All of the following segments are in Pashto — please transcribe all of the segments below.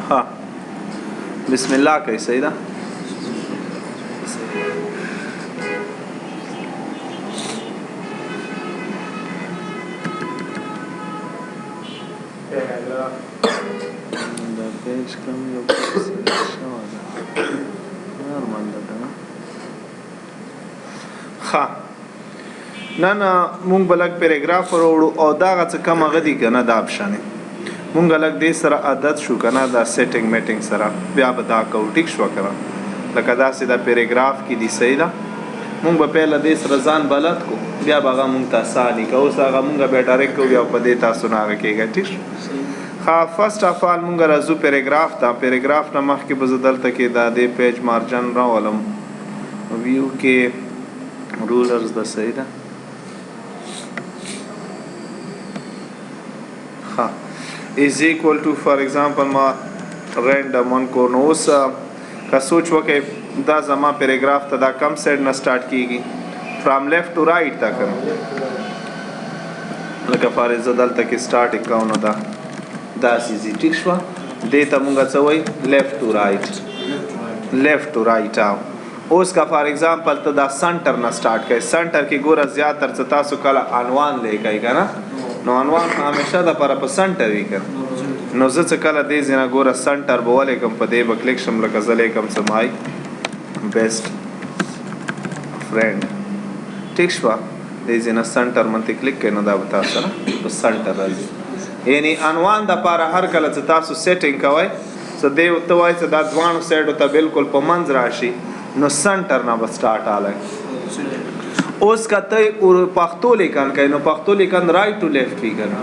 ها بسم الله کوي صحیح ده دا پیج کم یو شو ده نورمال ده ها نن مونږ بلک پیراګراف وروړو او دا څه کم غدي کنه دا option مونږ لګ دې سره عادت شو کنه دا سیټینګ میټینګ سره بیا به دا کو ټیک شو کنه لکه دا سیدا پیراګراف کې دی صحیح ده مونږ په پهله دې سره ځان بلد کو بیا به مونږ تاسو نه کو اوس هغه مونږ به ډایرکټ کو بیا په دې تاسو نه راکېږي ټیک ها فرست اف ال مونږ راځو پیراګراف ته پیراګراف نه مخکې به بدلته کې دا دې پیج مارجن راولم ویو کې رولرز د صحیح ده ها is equal to for example ما random one کو نو اوس کا سوچ وکي دا زما پیراګراف ته دا کم سیډ نه سٹارټ کیږي from left to right تا کوم لکه فارض دلته کې سٹارټ اکاونو دا سيزي ټیک شو دې ته مونږ څه وای left to right اوس کا فار ایگزامپل ته دا سنټر نه سٹارټ کړي سنټر کې ګوره زیاتره څه تاسو کله عنوان لیکای کنه نو عنوان همیشه د پر په سنټر وی کړ نو زه څه کله دې زنه ګوره سنټر بوله کوم په دې بکلیک شم لکه زلې کوم سمای بیسټ فرند ټیک شو دې زنه سنټر منته کلیک کړئ نو دا وتا سره په سنټر راځي یعنی عنوان د پر هر کله چې تاسو سیټینګ کوئ څه دې وتوای چې دا ځوان سیټ ته بالکل په منځ راشي نو سنټر نه به سٹارټ آله اوس کته پښتو لیکن کین نو پښتو لیکن رائټ ټو لیفټ وی کنه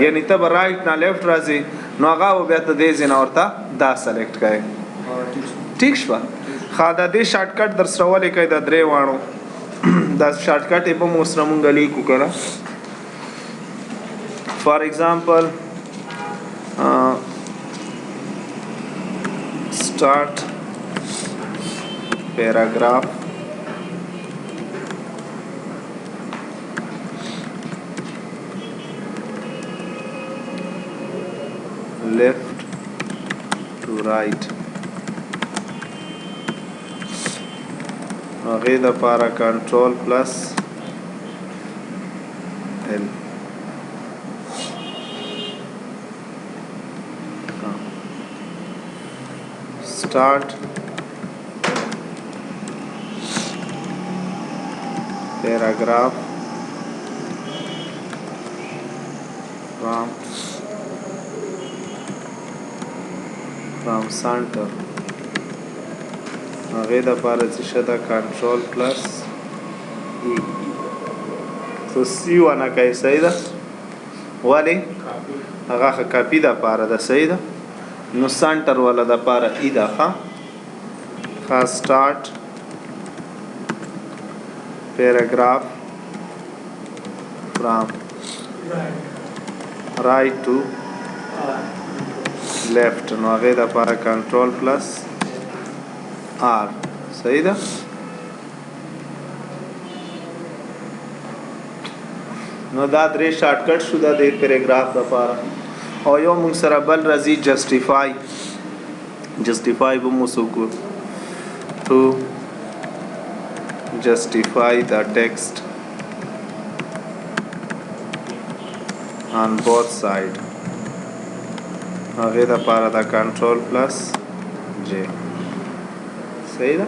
یعنی ته رائټ نه لیفټ راځي نو هغه بیا ته دې زنه ورته دا سلیکټ کړئ ټیک شو خاله دې شارټ کټ در سره ولې کړئ د درې وانو دا شارټ کټ په مو سره مونږ لیکو کنه فار ایگزامپل start paragraph left to right هغه د پارا کنټرول پلس L start paragraph from center هغه د پاره چې شته کنټرول پلس ای سو سی ونه کوي صحیح ده ولی هغه کاپی د پاره ده صحیح ده نو سنټر ولا د پاره ای ده ها start paragraph from right to left نو هغه د پاره کنټرول پلس R صحیح ده نو دا درې شارټ کټ شو دا د پیراګراف لپاره او یو موږ سره بل راځي جسټیفای به مو سوکو to justify the text on both side هغه د پاره دا کنټرول پلس J صحیح ده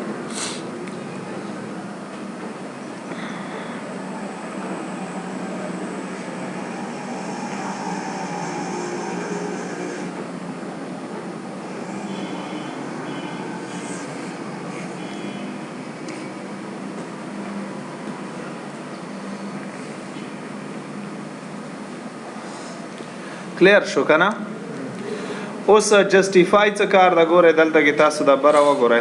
کلیر شو کنه اوس جسټیفای څه کار دا ګوره دلته کې تاسو دا بره وګورئ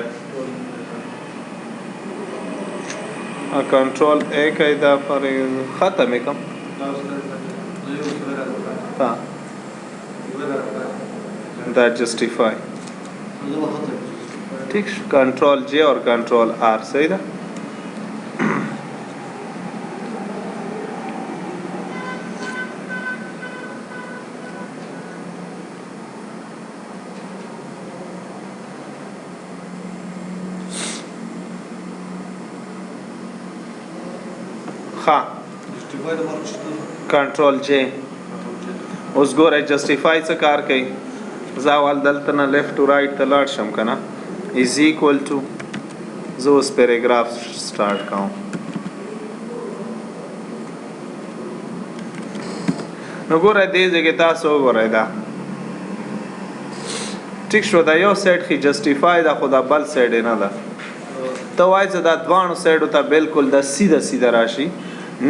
کنټرول ا کوي دا پر ختم کوم ها دا جسټیفای ٹھیک کنټرول جے اور کنټرول آر صحیح ده ښه کنټرول جے اوس ګوره جسټیفای څه کار کوي زه اول دلته نه لیفټ ټو رایټ ته لاړ شم که نه از ایکول ټو زه اوس پیراګراف سټارټ کوم نو ګوره دې ځای کې تاسو وګورئ دا ټیک شو دا یو سایډ ښي جسټیفای ده خو دا بل سایډ یې نه ده ته وایې چې دا دواړو سایډو ته بالکل د سیده سیده راشي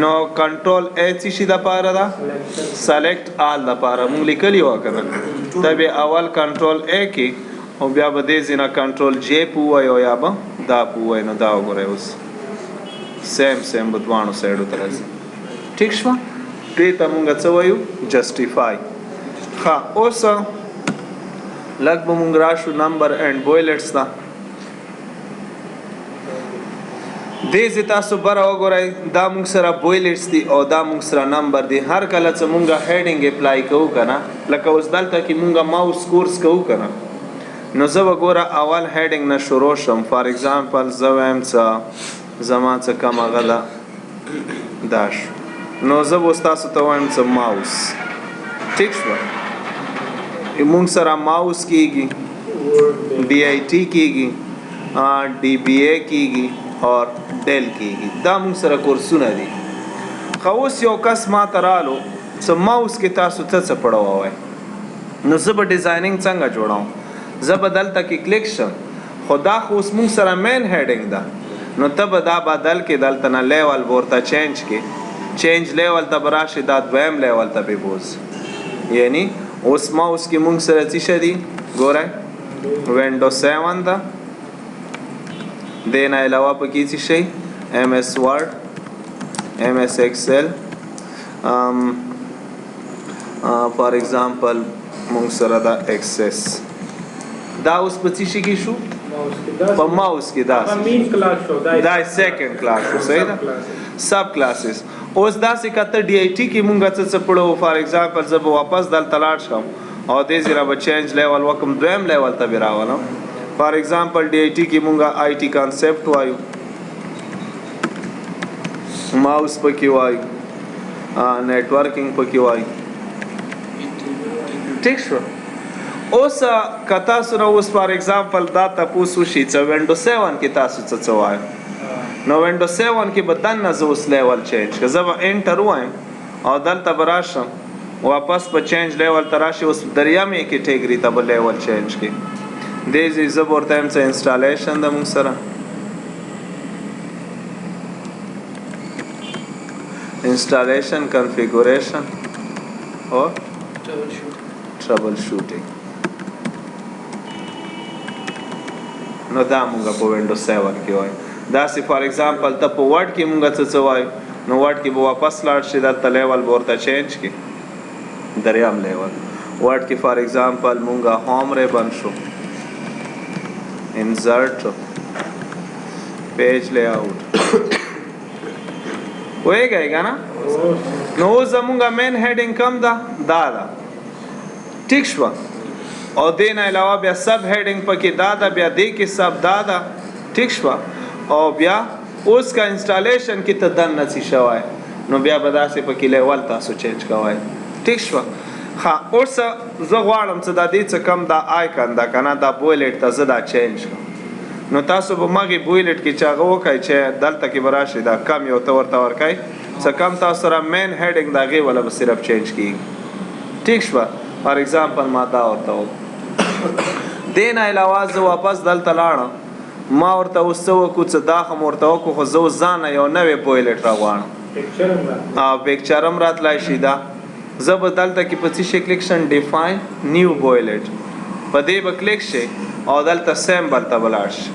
نو کنټرول ای څه شي دپاره ده سلیکټ آل دپاره مونږ لیکلي وه که نه ته بیا اول کنټرول ای کې او بیا به دې ځای نه کنټرول جے په ووایو یا به دا په ووایو نو دا وګورئ اوس سیم به دواړو سایډو ته راځي ټیک شوه دې ته مونږ څه وایو جسټیفای ښه اوس لږ به مونږ راشو نمبر اینډ بویلټس ته دې ځای تاسو بره وګورئ دا مونږ سره بویلټس دي او دا مونږ سره نمبر دي هر کله چې مونږ هیډینګ اپلای کوو که نه لکه اوس دلته کې مونږ ماوس کورس کوو که نه نو زه به ګوره اول هیډینګ نه شروع شم فار اگزامپل زه وایم څه زما څه کم هغه ده دا شو نو زه به اوس تاسو ته وایم څه ماوس ټیک شوه مونږ سره ماوس کیږي D I T کیږي D B A کیږي اور ډیل کیږي دا مونږ سره کورسونه دي خو اوس یو کس ما ته رالو څه ماوس کې تاسو څه پړووئ نو زه به ډیزاینینګ څنګه جوړوم زه به دلته کې کلیک شم خو دا خو اوس مونږ سره مین هیډینګ ده نو ته به دا بدل کې دلته نه لیول به ورته چینج کې چینج لیول ته به راشي دا دویم لیول ته به بوز یعنی اوس ماوس کې مونږ سره څه شي دي ګورئ وینډو 7 ده دې نه علاوه پکې څه شي ایم ایس ورډ ایم ایس ایکسل فار ایگزامپل مونږ سره دا ایکسس دا اوس په څه شي کې شو په ماوس کې دا دا سیکنډ کلاس شو صحیح ده سب کلاسز اوس داسې کته D I T کې مونږ څه پړو فار ایگزامپل زه به واپس دلته لاړ شم او دې ځای به چینج لیول وکم دویم لیول ته به راولم فار ایگزامپل D I T کې مونږه آی टी کانسپټ وایو ماوس پکې وایو نیټورکینګ پکې وایو ټیک شو اوس که تاسو نه اوس فار ایگزامپل دا تپوس وشي چې وینډو 7 کې تاسو څه وایو نو وینډو 7 کې به دننه زه اوس لیول چینج که زه به انټر ووایم او دلته به راشم واپس په چینج لیول ته راشي اوس دریمې کیټګري ته به لیول چینج کړي دې ځای زه به ورته یم څه انسټالیشن ده مونږ سره انسټالیشن کنفیګوریشن اور ټربل شوټینګ نو دا مونږ په وینډو 7 کې وایو داسې فار ایگزامپل ته په ورډ کې مونږ څه وایو نو ورډ کې به واپس لاړ شي دلته لیول به ورته چینج کړي دریم لیول ورډ کې فار ایگزامپل مونږه هوم ریبن شو انسرټ پیج لی آؤٹ وایږئ که نه نو اوس زمونږه مین هیډینګ کم ده دا ده ټیک شوه او دې نه علاوه بیا سب هیډینګ پکې دا ده بیا دې کې سب دا ده ټیک شوه او بیا اوس کا انسټالیشن کې ته دننه څه شوی نو بیا به داسې پکې لیول تاسو چینج کوئ ټیک شوه ښه اوس زه غواړم چې دا دې څه کم دا آیکن ده که نه دا بویلټ ته زه دا چینج کړم نو تاسو به مغې بویلټ کې چې هغه وکئ چې دلته کې به راشي دا کم یو ته ورته ورکئ څه کم تاسو سره مین هیډینګ د هغې وله به صرف چینج کېږي ټیک شوه فار ایگزامپل ما دا ورته دې نه علاوه زه واپس دلته لاړم ما ورته اوس څه وکړو چې دا خو م ورته وکړو خو زه اوس ځانه یو نوی بویلټ راغواړم پیکچر هم راتلی شي دا زه به دلته کې په څه شي کلیک شم ډیفاین نیو بویلټ په دې به کلیک شي او دلته سیمبل ته به لاړ شي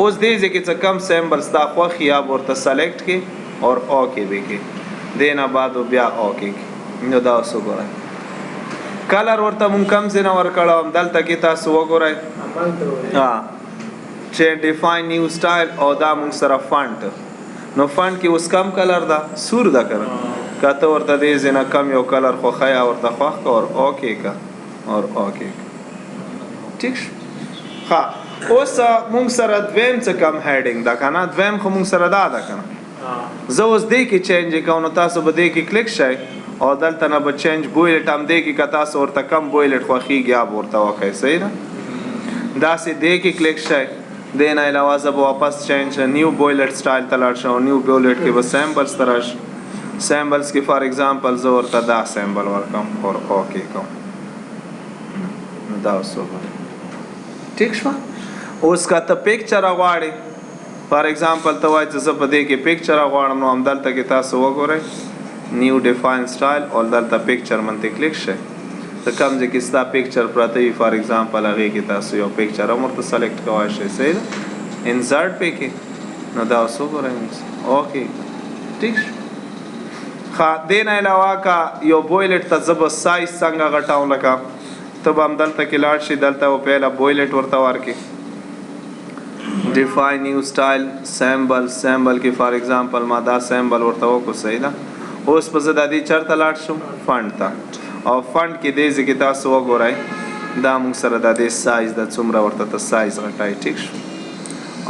اوس دې ځای کې څه کم سیمبل ستا خوښ یا به ورته سلیکټ کړي اور او کې به کړي دې نه بعد بیا او کې نو دا اوس وګورئ کلر ورته مونږ کم ځای نه ورکړی دلته کې تاسو وګورئ چې ډیفاین نیو سټایل او دا مونږ سره فنټ نو فنټ کې اوس کم کلر ده سور ده که نه که ته ورته دې ځای نه کم یو کلر خوښی ورته خوښ که اور او کې که اور او کې ټیک شو ښه اوس مونږ سره دویم څه کم هیډینګ ده که نه دویم خو مونږ سره دا ده که نه زه اوس دې کې چینج کوم نو تاسو به دې کې کلیک شئ او دلته نه به چینج بویلټ هم دې کې که تاسو ورته کم بویلټ خوښېږي یا به ورته وکړئ صحیح ده داسې دې کې کلیک شئ دې نه علاوه زه به واپس چینج نیو بویلټ سټایل ته لاړ شم نیو بویلټ کې به سیمبلز ته راشم سیمبلز کې فار ایگزامپل زه ورته دا سیمبل ورکړم اور اوکې کوم نو دا اوس وګورئ ټیک شوه اوس که ته پکچر غواړې فار ایگزامپل ته وایي چې زه په دې کې پکچر غواړم نو همدلته کې تاسو وګورئ نیو ډیفاین سټایل او دلته پکچر منته کلیک شئ ته کوم ځای کې ستا پکچر پراته وي فار ایگزامپل هغې کې تاسو یو پکچر هم ورته سلیکټ کولی شئ صحیح ده انسرټ پې کې نو دا اوس وګورئ اوکې ټیک شو ښه دې نه علاوه که یو بویلټ ته زه به سایز څنګه غټوم لکه ته به همدلته کې لاړ شي دلته به پهله بویلټ ورته ورکړي ډیفاین نیو سټایل سیمبل کې فار ایگزامپل ما دا سیمبل ورته وکړو صحیح ده اوس به زه د دې چېرته لاړ شم فنډ ته او فنډ کې دې ځای کې تاسو وګورئ دا موږ سره د دې سایز د څومره ورته ته سایز غټای ټیک شو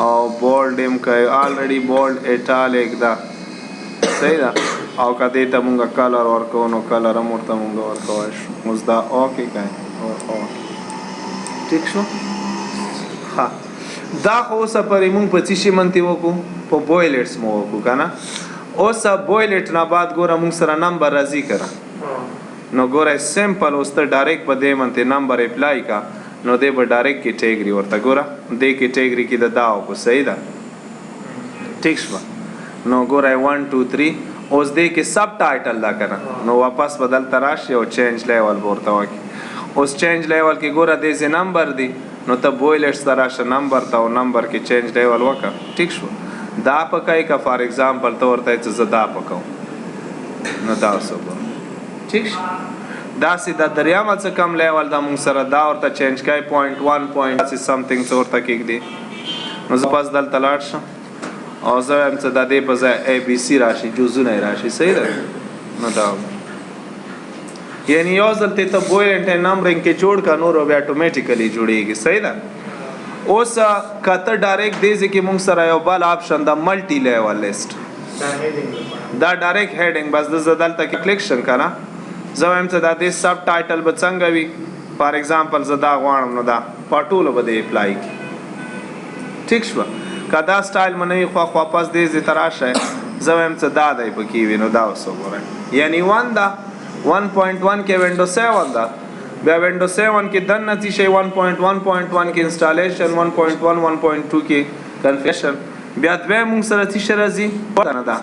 او بولډ هم کوي آلریډي بولډ ایټالیک ده صحیح ده او که دې ته مونږ کلر ورکوو نو کلر هم ورته مونږ ورکولی شو اوس دا اوکې کوي ټیک شو ښه دا خو اوسه پرې مونږ په څه شي منتې وکړو په بویلټس مو وکړو که نه اوسه بویلټ نه بعد ګوره مونږ سره نمبر راځي که نه نو ګوره سمپل اوس ته ډایرکټ په دې منتې نمبر اپلای کا نو دې به ډایرکټ کیټیګري ورته ګوره دې کیټیګري کې د دا وکړو صحیح ده ټیک شوه نو ګوره 1 2 3 اوس دې کې سب ټایټل ده که نه نو واپس به دلته راشي او چینج لیول به ورته وکړي اوس چینج لیول کې ګوره دې ځای نمبر دی نو ته بویلټس ته راشه نمبر ته او نمبر کې چینج لیول وکړه ټیک شو دا پکای که فار ایگزامپل ته ورته چې زه دا پکوم نو دا اوس وګورم ټیک شو داسې د دریامه څه کم لیول دا مونږ سره دا ورته چینج کوي 0.1 داسې سمثینګ څه ورته کېږدي نو زه پس دلته لاړ شم او زه وایم چې د دې په ځای ABC راشي جزونه یې راشي صحیح ده نو دا یعنی یو ځل ته ته بویلټ نمبرینګ کې جوړ کا نور بیا اتوماتیکلی جوړیږي صحیح ده اوس کته ډایرکټ دې ځکه موږ سره یو بل آپشن دا ملټي لیول لیست دا ډایرکټ هیډینګ بس د دلته کې کلیک شم کنه زه وایم چې دا دې سب ټایټل به څنګه وي فار ایگزامپل زه دا غواړم نو دا پټول به دې اپلای کی ټیک شو کدا سټایل منوي خو واپس دې ز تراشه زه وایم چې دا دای پکې وینو دا اوس وګورئ یعنی 1 دا 1.1 کې وینډو 7 دا بیا وینډو 7 کې دن نتی شي 1.1.1 کې انسټالیشن 1.1 1.2 کې کنفیګریشن بیا دوی موږ سره څه راځي پته نه ده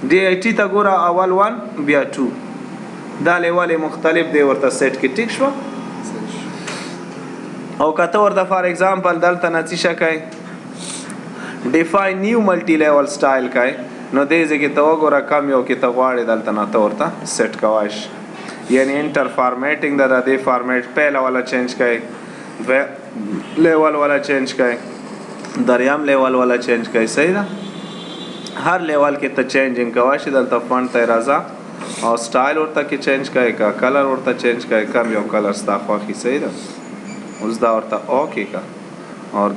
ډي آی ټي ته ګوره اول 1 بیا 2 دا لیول مختلف دی ورته سیټ کې ټیک شو او کته ورته فار ایگزامپل دلته نتی شکای ډیفاین نیو ملټي لیول سټایل کای نو دې ځکه ته وګوره کم یو کې ته غواړې دلته نه ته ورته سیټ کوایش یعنی انټر فارمیټینګ د دې فارمیټ پهلا والا چینج کای لیول والا چینج کای دریم لیول والا چینج کای صحیح ده هر لیول کې ته چینجینګ کوایش دلته فونټ ته راځه او سټایل ورته کې چینج کای کا کلر ورته چینج کای کم یو کلر ستا خوښي صحیح ده اوس دا ورته اوکې کا اور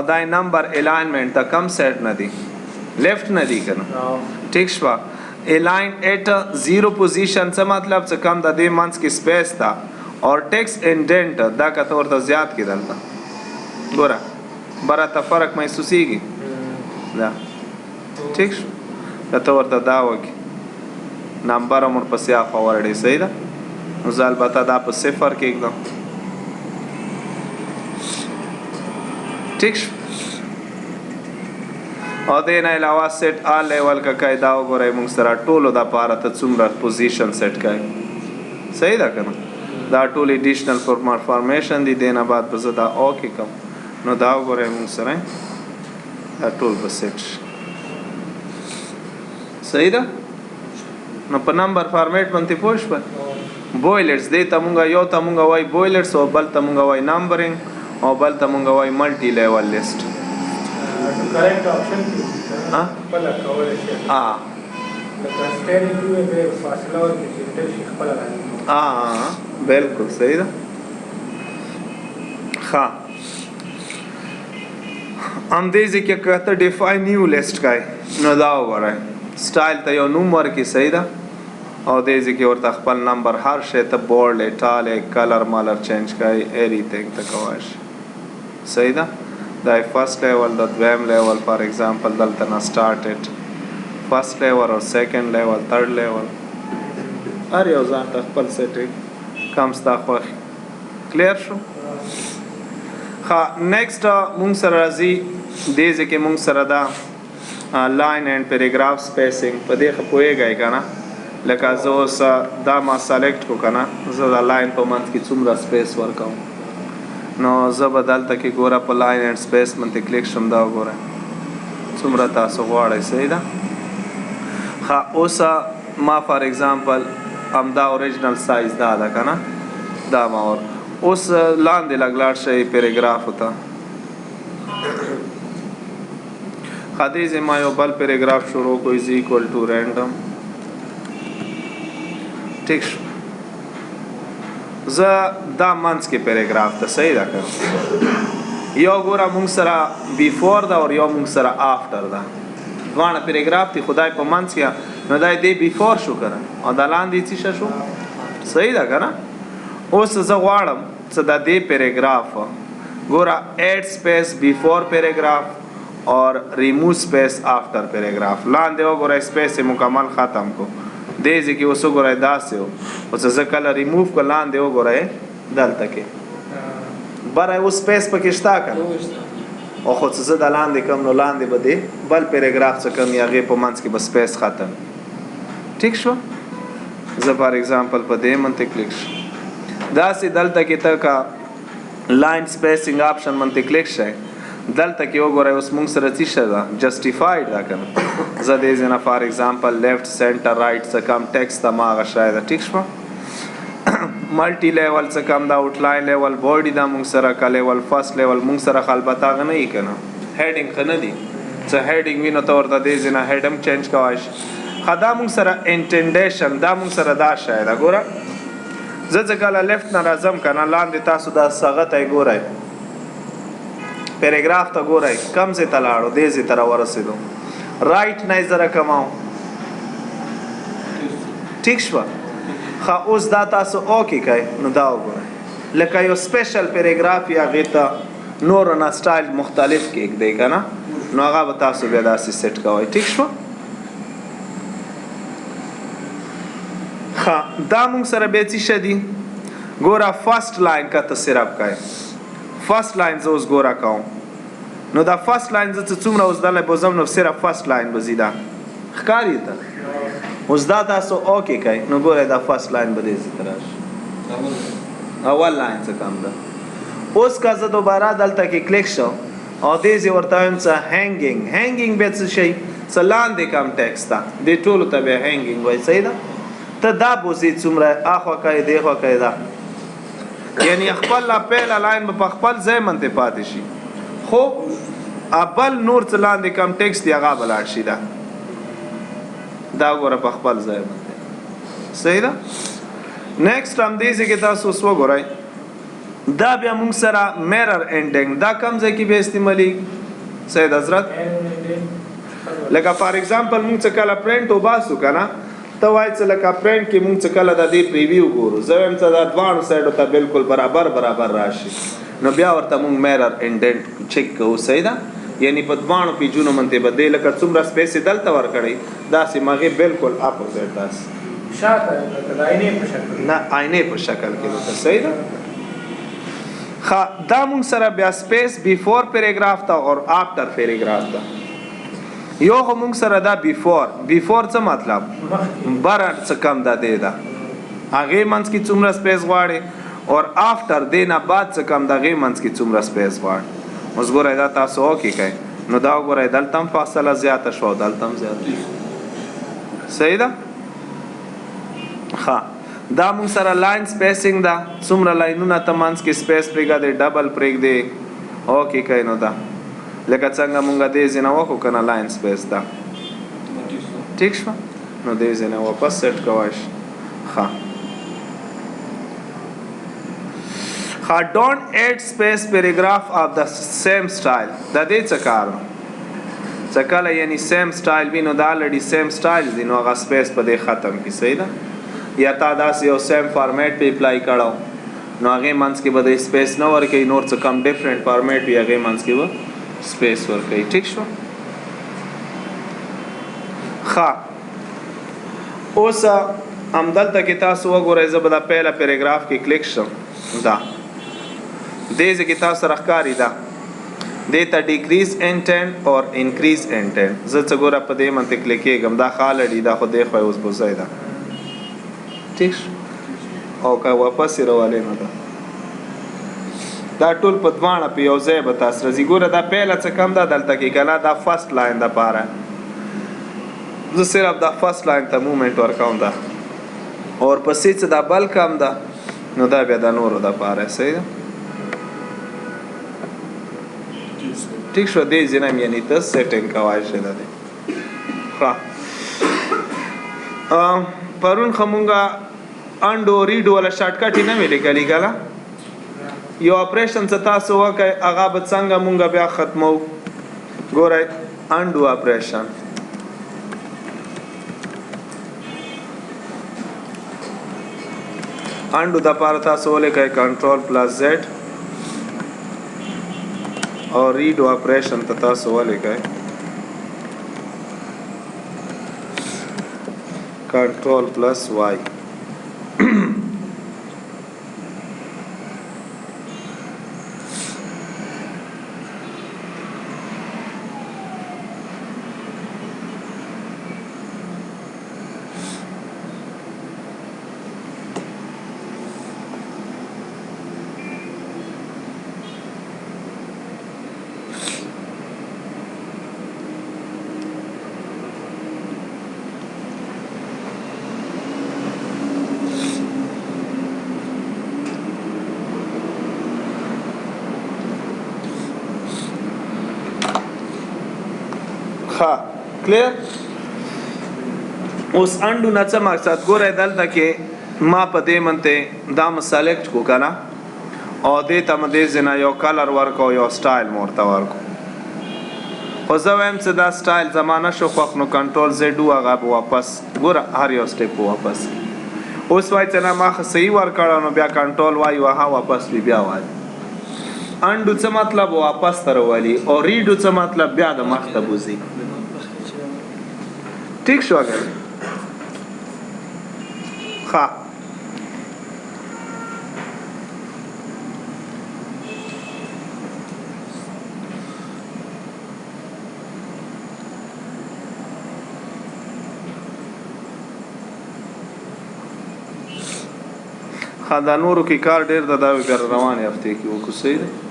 دا نمبر الاینمنٹ دا کم سیٹ نه دی لیفٹ نه دی کنه ٹھیک شوا الاین ایٹ 0 پوزیشن څه مطلب څه کم د دې منځ کې سپیس تا اور ټیکس انډنٹ دا کته ورته زیات کې دلته ګوره برته فرق محسوسيږي دا ٹھیک شو کته ورته دا وکی نمبر امر پسې اخو ورډي صحیح ده نو ځل بتا دا په صفر کې एकदम ٹھیک شو او دې نه علاوه سیټ آل لیول کا قاعده وګورئ موږ سره ټولو د پاره ته څومره پوزیشن سیټ کړئ صحیح ده کنه دا ټول ایډیشنل فارمیشن دي دینه بعد په زدا اوکې کوم نو دا وګورئ موږ سره دا ټول په سیټ صحیح ده نو په نمبر فارمیټ باندې پوښ په بویلټس دې ته موږ یو ته موږ وای بویلټس او بل ته موږ وای نمبرینګ او بل ته موږ وای ملټي لیول لیست correct option हाँ पला कवर है हाँ steering to में फासला और डिजिटल शिख पला हाँ बिल्कुल सही था हाँ هم دې ځای کې که ته ډیفاین نیو لیسټ کوې نو دا وګورئ سټایل ته یو نوم ورکړي صحیح ده او دې ځای کې ورته خپل نمبر هر شی ته بورډ ایټالیک کلر مالر چینج کوئ ایریتھنګ ته کولی شي صحیح ده دا فرست لیول د دویم لیول فار ایگزامپل دلته نه سټارټډ فرست لیول او سیکنډ لیول تھرډ لیول هر یو ځان ته خپل سیټینګ کم ستا خوښي کلیر شو ښه نیکسټ مونږ سره راځي دې ځای کې مونږ سره دا لاین اینډ پیراګراف سپیسینګ په دې ښه پوهېږئ که نه لکه زه اوس دا ما سلیکټ کړو که نه زه دا لاین په منځ کې څومره سپیس ورکوم نو زه به دلته کې ګوره په لاین اینډ سپیس باندې کلیک شم دا وګوره څومره تاسو غواړئ صحیح ده ښه اوس ما فار ایگزامپل همدا اوریجنل سایز دا ده که نه دا ما ور اوس لاندې لږ لاړ شئ پیراګرافو ته ښه دې ځای ما یو بل پیراګراف شروع کړو از ایکول ټو رینډم ټیک شو زه دا منځ کې پیراګراف ته صحیح ده که یو ګوره مونږ سره بیفور ده او یو مونږ سره آفټر ده دواړه پیراګراف دي خدای په منځ کې نو دا دې بیفور شو که نه او دا لاندې څه شو صحیح ده که نه اوس زه غواړم څه د دې پیراګراف ګوره ایډ سپیس بیفور پیراګراف اور ریموو سپیس آفټر پیراګراف لاندې وګورئ سپیس یې مکمل ختم کو دې ځای کې اوس وګورئ داسې و اوس زه کله ریموو کړه لاندې وګورئ دلته کې بره اوس سپیس پکې شته که نه او خو څه زه د لاندې کم نو لاندې به دې بل پیراګراف څه کم یا هغې په منځ کې به سپیس ختم ټیک شو زه فار ایگزامپل په دې منځ کلیک شم داسې دلته کې ته که لاین سپیسینګ آپشن منځ کلیک شئ دلته کې وګورئ اوس مونږ سره څه شی ده جسټیفایډ ده که نه زه دې ځای نه فار ایگزامپل لیفټ سینټر رایټ څه کم ټیکسټ ته هماغه شی ده ټیک شوه ملټي لیول څه کم دا آوټلاین لیول باډي دا مونږ سره که لیول فرست لیول مونږ سره خو البته هغه نه وي که نه هیډینګ ښه نه دي څه هیډینګ وي نو ته ورته دې ځای نه هیډ هم چینج کولی شي ښه دا مونږ سره انټنډیشن دا مونږ سره دا شی ده ګوره زه چې کله لیفټ نه راځم که نه لاندې تاسو دا هغه ته یې ګورئ پیراګراف ته ګورئ کم ځای ته لاړو دې ځای ته راورسېدو رایټ نه یې زه راکموم ټیک شوه ښه اوس دا تاسو اوکې کوئ نو دا وګورئ لکه یو سپیشل پیراګراف یا هغې ته نورو نه سټایل مختلف کېږدئ که نه نو هغه به تاسو بیا داسې سیټ کوئ ټیک شوه ښه دا مونږ سره بیا څه شه دي ګوره فرست لاین که ته صرف کوئ فرست لاین زه اوس ګوره کوم نو دا فرست لاین زه څومره اوس دلی بوځم نو صرف فرست لاین به ځي دا ښکاري ته اوس دا تاسو اوکې کوئ نو ګورئ دا فرست لاین به دې ځای ته راشي اول لاین څه کم ده اوس که زه دوباره دلته کې کلیک شو او دې ځای ورته وایم څه هینګینګ هینګینګ بیا څه شی څه لاندې کم ټیکسټ ده دې ټولو ته بیا هینګینګ وایي صحیح ده ته دا بوځي څومره اخوا کوې دې خوا کوې دا یعنی خپل لا پیله لاین به په خپل ځای باندې پاتې شي خو بل نور څه لاندې کم ټیکسټ دی هغه به لاړ شي دا ګوره په خپل ځای باندې صحیح ده نیکسټ هم دې ځای کې تاسو اوس وګورئ دا بیا موږ سره میرر اینډینګ دا کم ځای کې بیا استعمالېږي سید حضرت لکه فار ایگزامپل موږ څه کله پرنټ وباسو که نه ته وایې څه لکه پرنټ کې موږ څه کله د دې پریویو ګورو زه وایم څه دا دواړو سایډو ته بلکل برابر راشي نو بیا ورته موږ میرر اینډنټ چیک کوو صحیح ده یعنی په دواړو پیجونو باندې به دې لکه څومره سپیس یې دلته ورکړی داسې مغې بلکل اپوزیټ داسې نه آینې په شکل کې ده صحیح ده ښه دا موږ سره بیا سپیس بیفور پیراګراف ته اور آفټر پیراګراف ته یو خو موږ سره دا بیفور څه مطلب بره څه کم ده دې ده هغې منځ کې څومره سپیس غواړي اور آفټر دې نه بعد څه کم د هغې منځ کې څومره سپیس غواړي اوس ګورئ دا تاسو اوکې کوئ نو دا وګورئ دلته هم فاصله زیاته شوه او دلته هم زیاته شوه صحیح ده ښه دا موږ سره لاین سپیسینګ ده څومره لاینونه ته منځ کې سپیس پرېږدئ ډبل پرېږدئ اوکې کوئ نو ده لکه څنګه مونږ دې ځای نه وکړو که نه لاین سپیس ده ټیک شوه نو دې ځای نه واپس سیټ کوی شي don't add space paragraph of the same style. دا دې څه کار دی څه کله یعنی سیم سټایل وي نو دا الریډي سیم سټایل دی نو هغه سپیس په دې ختم کړي صحیح ده یا تا داسې یو سیم فارمیټ پې اپلای کړو نو هغې منځ کې به د سپیس نه ورکوي نور څه کم ډفرنټ فارمیټ وي هغې منځ کې به سپیس ورکوي ټیک شو ښه اوس همدلته کې تاسو وګورئ زه به دا پهله پیراګراف کې کلیک شم دا دې ځای کې تاسو سره ښکاري ده دې ته ډیکریز انټینټ اور انکریز انټینټ زه څه ګوره په دې منطق لیکېږم دا ښه الریډي دا خو دې خو یې اوس بوځی ده ټیک شو او که واپس یې راولې نو ده دا ټول په دواړه په یو ځای به تاسو راځي ګوره دا پهله څه کم ده دلته کې که نه دا فرست لاین دپاره زه صرف دا فرست لاین ته مومنټ ورکوم ده اور پسې څه دا بل کم ده نو دا بیا د نورو دپاره صحیح ده ټیک شو دې ځای نه یعنې ته سیټینګ کوای شې د دې ښه پرون خو مونږه انډو ریډو والا شارټکټ یې نه وې لیکلي که نه یو اپریشن څه تاسو وکئ هغه به څنګه مونږ بیا ختمو ګورئ انډو اپریشن انډو دپاره تاسو ولیکئ کنټرول پلس زیډ اور ریډو اپریشن ته تاسو ولیکئ کنټرول پلس وائی ها کلیر اوس انډو نه څه مقصد ګورئ دلته کې ما په دې منته دا م سلیکټ کو که نه او دې ته م دې ځای نه یو کلر ورکو یو سټایل م ورته ورکو خو زه وایم چې دا سټایل زما نه شو خوښ نو کنټرول زیډ هغه به واپس ګوره هر یو سټیپ به واپس اوس وایي چې نه ما ښه صحیح ورکړه نو بیا کنټرول وایي وها واپس وي بیا وایي انډو څه مطلب واپس ته راولي او ریډو څه مطلب بیا د مخ ته بوځي ٹھیک شو اگر ښه دا نورو کې کار ډېر ده دا بیا روانې هفتې کې وکړو صحیح دی